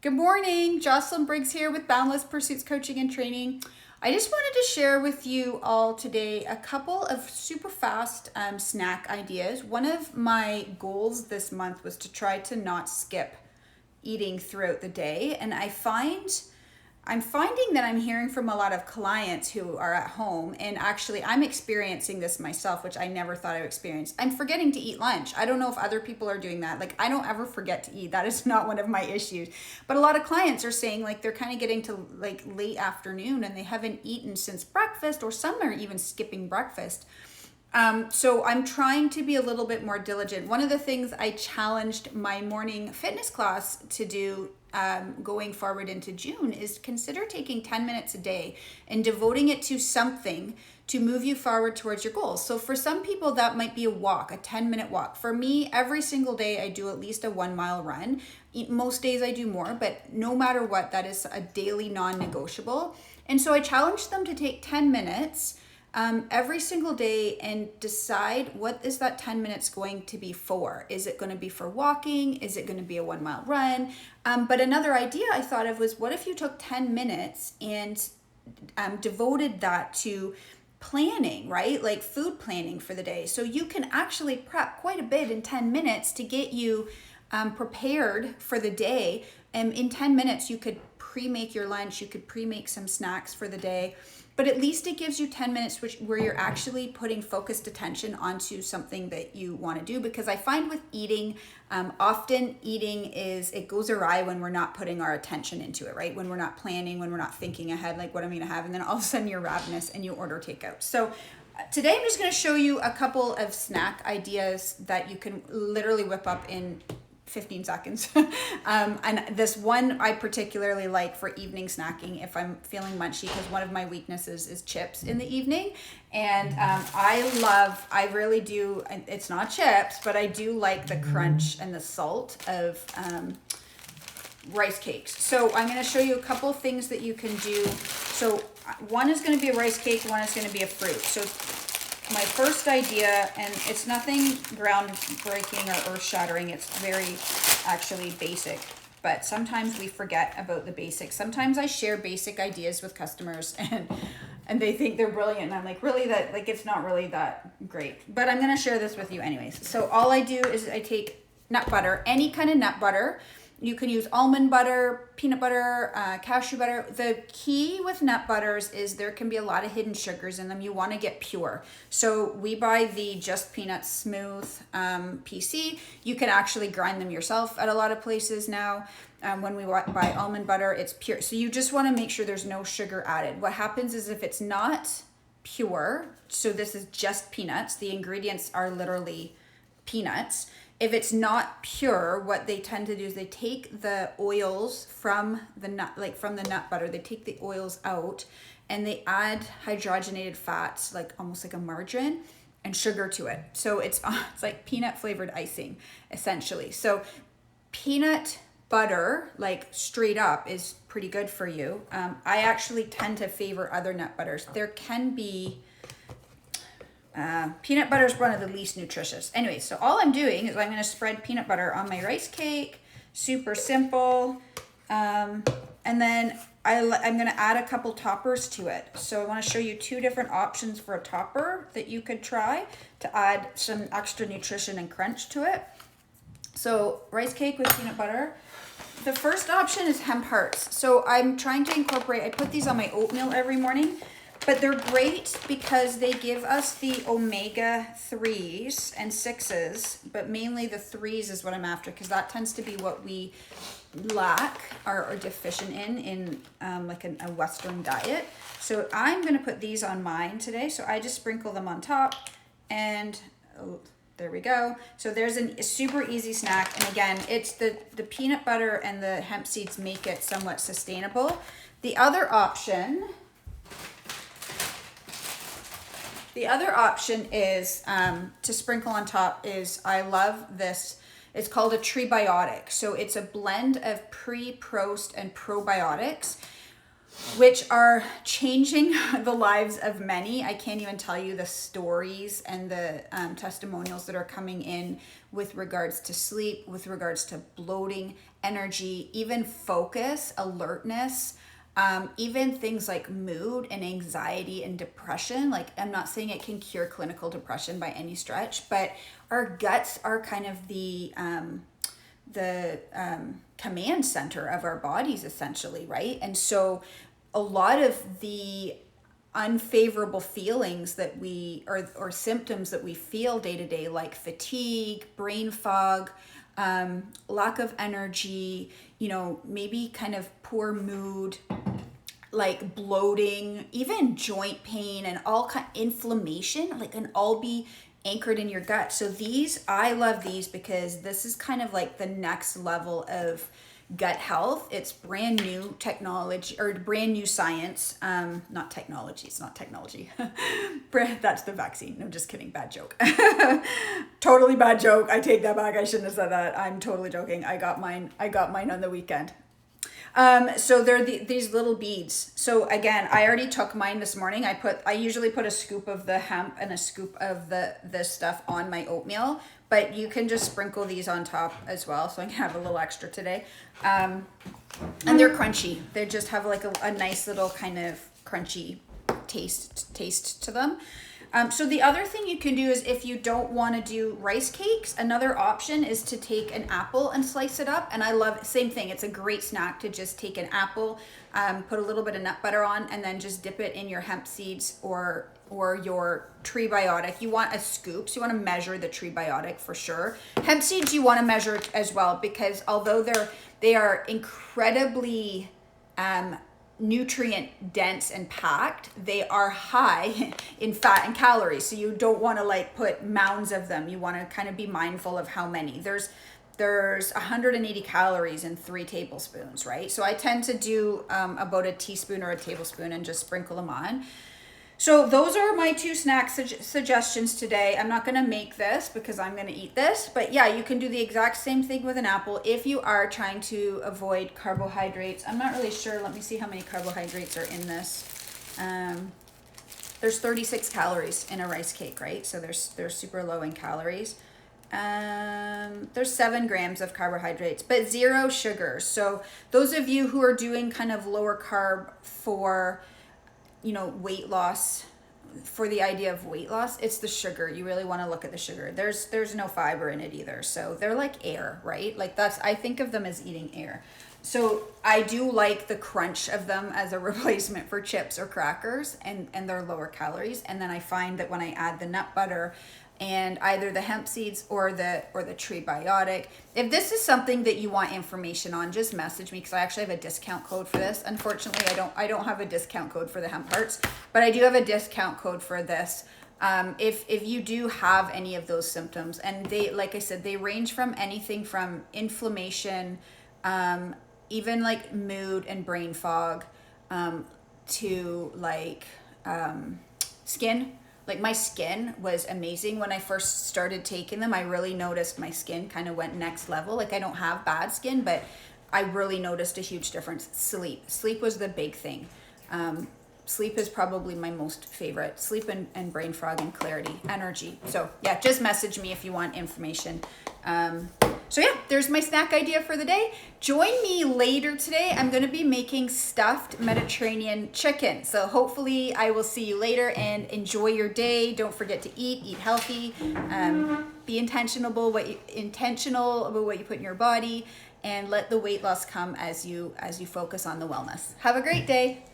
Good morning, Jocelyn Briggs here with Boundless Pursuits Coaching and Training. I just wanted to share with you all today a couple of super fast snack ideas. One of my goals this month was to try to not skip eating throughout the day, and I'm finding that I'm hearing from a lot of clients who are at home, and actually I'm experiencing this myself, which I never thought I would experience. I'm forgetting to eat lunch. I don't know if other people are doing that. Like, I don't ever forget to eat. That is not one of my issues. But a lot of clients are saying like they're kind of getting to like late afternoon and they haven't eaten since breakfast, or some are even skipping breakfast. So I'm trying to be a little bit more diligent. One of the things I challenged my morning fitness class to do going forward into June is consider taking 10 minutes a day and devoting it to something to move you forward towards your goals. So for some people that might be a walk, a 10-minute walk. For me, every single day I do at least a 1-mile run. Most days I do more, but no matter what, that is a daily non-negotiable. And so I challenged them to take 10 minutes every single day and decide what is that 10 minutes going to be for. Is it going to be for walking? Is it going to be a 1-mile run? But another idea I thought of was, what if you took 10 minutes and devoted that to planning, right? Like food planning for the day. So you can actually prep quite a bit in 10 minutes to get you prepared for the day. And in 10 minutes, you could pre-make your lunch, you could pre-make some snacks for the day. But at least it gives you 10 minutes where you're actually putting focused attention onto something that you want to do. Because I find with eating, often eating it goes awry when we're not putting our attention into it, right? When we're not planning, when we're not thinking ahead, like what I'm going to have. And then all of a sudden you're ravenous and you order takeout. So today I'm just going to show you a couple of snack ideas that you can literally whip up in 15 seconds. And this one I particularly like for evening snacking if I'm feeling munchy, because one of my weaknesses is chips in the evening. And I really do, it's not chips, but I do like the crunch and the salt of rice cakes. So I'm going to show you a couple of things that you can do. So one is going to be a rice cake, one is going to be a fruit. So my first idea, and it's nothing groundbreaking or earth-shattering, it's very actually basic, but sometimes we forget about the basics. Sometimes I share basic ideas with customers and they think they're brilliant, and I'm like, really? That, like, it's not really that great, but I'm going to share this with you anyways. So all I do is I take nut butter, any kind of nut butter. You can use almond butter, peanut butter, cashew butter. The key with nut butters is there can be a lot of hidden sugars in them. You want to get pure. So we buy the Just Peanuts Smooth PC. You can actually grind them yourself at a lot of places now. When we buy almond butter, it's pure. So you just want to make sure there's no sugar added. What happens is if it's not pure, so this is just peanuts, the ingredients are literally peanuts. If it's not pure, what they tend to do is they take the oils from the nut, like from the nut butter, they take the oils out and they add hydrogenated fats, like almost like a margarine, and sugar to it. So it's like peanut flavored icing, essentially. So peanut butter, like straight up, is pretty good for you. I actually tend to favor other nut butters. There can be peanut butter is one of the least nutritious. Anyway, so all I'm doing is I'm going to spread peanut butter on my rice cake. Super simple. And then I'm going to add a couple toppers to it. So I want to show you two different options for a topper that you could try to add some extra nutrition and crunch to it. So rice cake with peanut butter. The first option is hemp hearts. So I'm trying to incorporate, I put these on my oatmeal every morning. But they're great because they give us the omega-3s and 6s, but mainly the 3s is what I'm after, because that tends to be what we lack or are deficient in like a Western diet. So I'm going to put these on mine today. So I just sprinkle them on top, and there we go. So there's a super easy snack. And again, it's the peanut butter and the hemp seeds make it somewhat sustainable. The other option is to sprinkle on top is, I love this. It's called a trebiotic. So it's a blend of pre, post, and probiotics. which are changing the lives of many. I can't even tell you the stories and the testimonials that are coming in with regards to sleep, with regards to bloating, energy, even focus, alertness, even things like mood and anxiety and depression. Like, I'm not saying it can cure clinical depression by any stretch, but our guts are kind of the command center of our bodies, essentially, right? And so a lot of the unfavorable feelings that we or symptoms that we feel day to day, like fatigue, brain fog, lack of energy, maybe kind of poor mood, like bloating, even joint pain, and all kind inflammation, like, can all be anchored in your gut. So I love these because this is kind of like the next level of gut health. It's brand new technology, or brand new science. Not technology, it's not technology. That's the vaccine. No, just kidding, bad joke. Totally bad joke. I take that back. I shouldn't have said that. I'm totally joking. I got mine on the weekend. So they're these little beads. So again, I already took mine this morning. I usually put a scoop of the hemp and a scoop of this stuff on my oatmeal, but you can just sprinkle these on top as well. So I can have a little extra today. And they're crunchy. They just have like a nice little kind of crunchy taste to them. So the other thing you can do is, if you don't want to do rice cakes, another option is to take an apple and slice it up. And I love, same thing, it's a great snack to just take an apple, put a little bit of nut butter on, and then just dip it in your hemp seeds or your tree biotic. You want a scoop, so you want to measure the tree biotic for sure. Hemp seeds you want to measure as well, because although they are incredibly nutrient dense and packed, they are high in fat and calories. So you don't want to like put mounds of them. You want to kind of be mindful of how many. There's 180 calories in 3 tablespoons, right? So I tend to do about a teaspoon or a tablespoon and just sprinkle them on. So those are my 2 snack suggestions today. I'm not going to make this because I'm going to eat this, but yeah, you can do the exact same thing with an apple if you are trying to avoid carbohydrates. I'm not really sure. Let me see how many carbohydrates are in this. There's 36 calories in a rice cake, right? So they're super low in calories. There's 7 grams of carbohydrates, but 0 sugar. So those of you who are doing kind of lower carb for weight loss, for the idea of weight loss, it's the sugar. You really want to look at the sugar. There's no fiber in it either. So they're like air, right? Like I think of them as eating air. So I do like the crunch of them as a replacement for chips or crackers, and they're lower calories. And then I find that when I add the nut butter and either the hemp seeds or the tree biotic, if this is something that you want information on, just message me, because I actually have a discount code for this. Unfortunately, I don't have a discount code for the hemp hearts, but I do have a discount code for this. If you do have any of those symptoms, and they, like I said, they range from anything from inflammation, even like mood and brain fog, to like skin. Like, my skin was amazing when I first started taking them. I really noticed my skin kind of went next level. Like, I don't have bad skin, but I really noticed a huge difference. Sleep was the big thing. Sleep is probably my most favorite. Sleep and brain fog and clarity, energy. So yeah, just message me if you want information. So yeah, there's my snack idea for the day. Join me later today. I'm going to be making stuffed Mediterranean chicken. So hopefully I will see you later, and enjoy your day. Don't forget to eat healthy. Be intentional about what you put in your body, and let the weight loss come as you focus on the wellness. Have a great day.